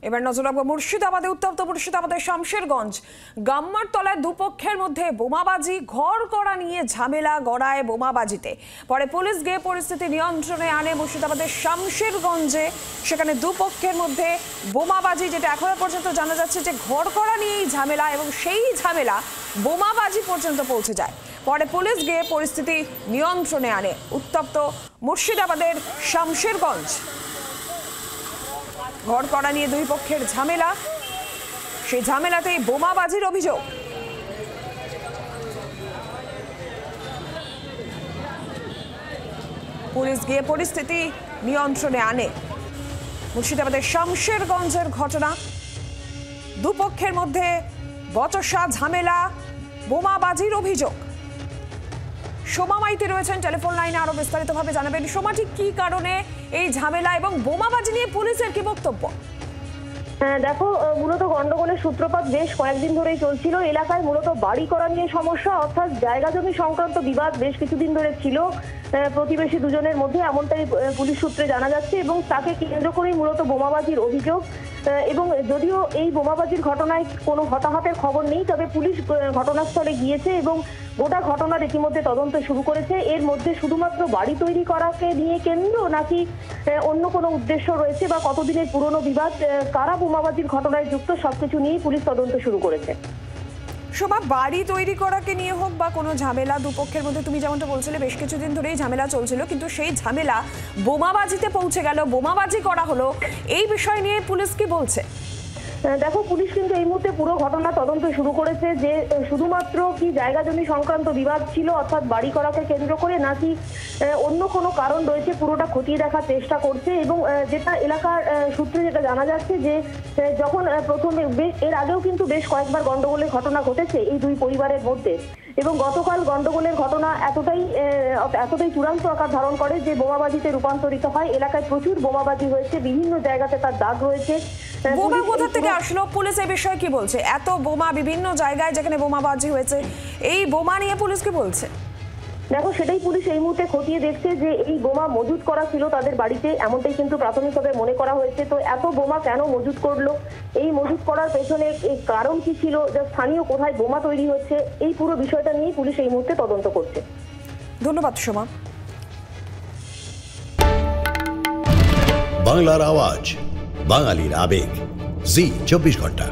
এবার নজর রাখবো মুর্শিদাবাদে। উত্তপ্ত মুর্শিদাবাদের শামশেরগঞ্জ গাম্মার তলায় দুপক্ষের মধ্যে বোমাবাজি, ঘর করা নিয়ে ঝামেলা গড়ায় বোমাবাজিতে। পরে পুলিশ গিয়ে পরিস্থিতি নিয়ন্ত্রণে আনে মুর্শিদাবাদের শামশেরগঞ্জে। সেখানে দুপক্ষের মধ্যে বোমাবাজি, যেটা এখনো পর্যন্ত জানা যাচ্ছে যে ঘর করা নিয়েই ঝামেলা, এবং সেই ঝামেলা বোমাবাজি পর্যন্ত পৌঁছে যায়। পরে পুলিশ গিয়ে পরিস্থিতি নিয়ন্ত্রণে আনে। উত্তপ্ত মুর্শিদাবাদের শামশেরগঞ্জ, ঘর করা নিয়ে দুই পক্ষের ঝামেলা, সেই ঝামেলাতেই বোমাবাজির অভিযোগ। পুলিশ গিয়ে পরিস্থিতি নিয়ন্ত্রণে আনে। মুর্শিদাবাদের শামশেরগঞ্জের ঘটনা, দুপক্ষের মধ্যে বচসা, ঝামেলা, বোমাবাজির অভিযোগ। সোমা মাইতি রয়েছেন টেলিফোন লাইনে, আরো বিস্তারিতভাবে জানাবেন। সোমা, ঠিক কি কারণে এই ঝামেলা এবং বোমাবাজি নিয়ে পুলিশের কি বক্তব্য? দেখো, মূলত গন্ডগোলের সূত্রপাত বেশ কয়েকদিন ধরেই চলছিল। এলাকায় মূলত বাড়ি করা নিয়ে সমস্যা, অর্থাৎ জায়গা জমি সংক্রান্ত বিবাদ বেশ কিছুদিন ধরে ছিল প্রতিবেশী দুজনের মধ্যে, এমনটাই পুলিশ সূত্রে জানা যাচ্ছে। এবং তাকে কেন্দ্র করেই মূলত বোমাবাজির অভিযোগ। এবং যদিও এই বোমাবাজির ঘটনায় কোনো হতাহতের খবর নেই, তবে পুলিশ ঘটনাস্থলে গিয়েছে এবং গোটা ঘটনার ইতিমধ্যে তদন্ত শুরু করেছে। এর মধ্যে শুধুমাত্র বাড়ি তৈরি করাকে নিয়ে কেন্দ্র, নাকি অন্য কোনো উদ্দেশ্য রয়েছে, বা কতদিনের পুরনো বিবাদ, কারা বোমাবাজির ঘটনায় যুক্ত, সবকিছু নিয়েই পুলিশ তদন্ত শুরু করেছে। শোভা, বাড়ি তৈরি করাকে নিয়ে হোক বা কোনো ঝামেলা দুপক্ষের মধ্যে, তুমি যেমনটা বলছিলে বেশ কিছুদিন ধরেই ঝামেলা চলছিল, কিন্তু সেই ঝামেলা বোমাবাজিতে পৌঁছে গেল, বোমাবাজি করা হলো, এই বিষয় নিয়ে পুলিশ কি বলছে? দেখো, পুলিশ কিন্তু এই মুহূর্তে পুরো ঘটনা তদন্ত শুরু করেছে, যে শুধুমাত্র কি জায়গা জমি সংক্রান্ত বিবাদ ছিল, অর্থাৎ বাড়ি করাকে কেন্দ্র করে, নাকি অন্য কোনো কারণ রয়েছে, পুরোটা খতিয়ে দেখার চেষ্টা করছে। এবং যেটা এলাকার সূত্রে যেটা জানা যাচ্ছে, যে যখন প্রথমে এর আগেও কিন্তু বেশ কয়েকবার গন্ডগোলের ঘটনা ঘটেছে এই দুই পরিবারের মধ্যে, এবং গতকাল গন্ডগোলের ঘটনা এতটাই চূড়ান্ত আকার ধারণ করে যে বোমাবাজিতে রূপান্তরিত হয়। এলাকায় প্রচুর বোমাবাজি হয়েছে, বিভিন্ন জায়গাতে তার দাগ রয়েছে। বোমা কোথা থেকে আসলো, পুলিশ এই বিষয়ে কি বলছে? এত বোমা বিভিন্ন জায়গায় যেখানে বোমাবাজি হয়েছে, এই বোমা নিয়ে পুলিশ কি বলছে? দেখো, সেটাই পুলিশ এই মুহূর্তে খতিয়ে দেখছে, যে এই বোমা মজুত করা ছিল তাদের বাড়িতে, এমনটাই কিন্তু প্রাথমিকভাবে মনে করা হয়েছে। তো এত বোমা কেন মজুত করলো, এই মজুত করার পেছনে এই কারণ কি ছিল, যা স্থানীয় কোথায় বোমা তৈরি হচ্ছে, এই পুরো বিষয়টা নিয়ে পুলিশ এই মুহূর্তে তদন্ত করছে। ধন্যবাদ সোমা। বাংলার আওয়াজ, বাঙালির আবেগ, জি 24 ঘন্টা।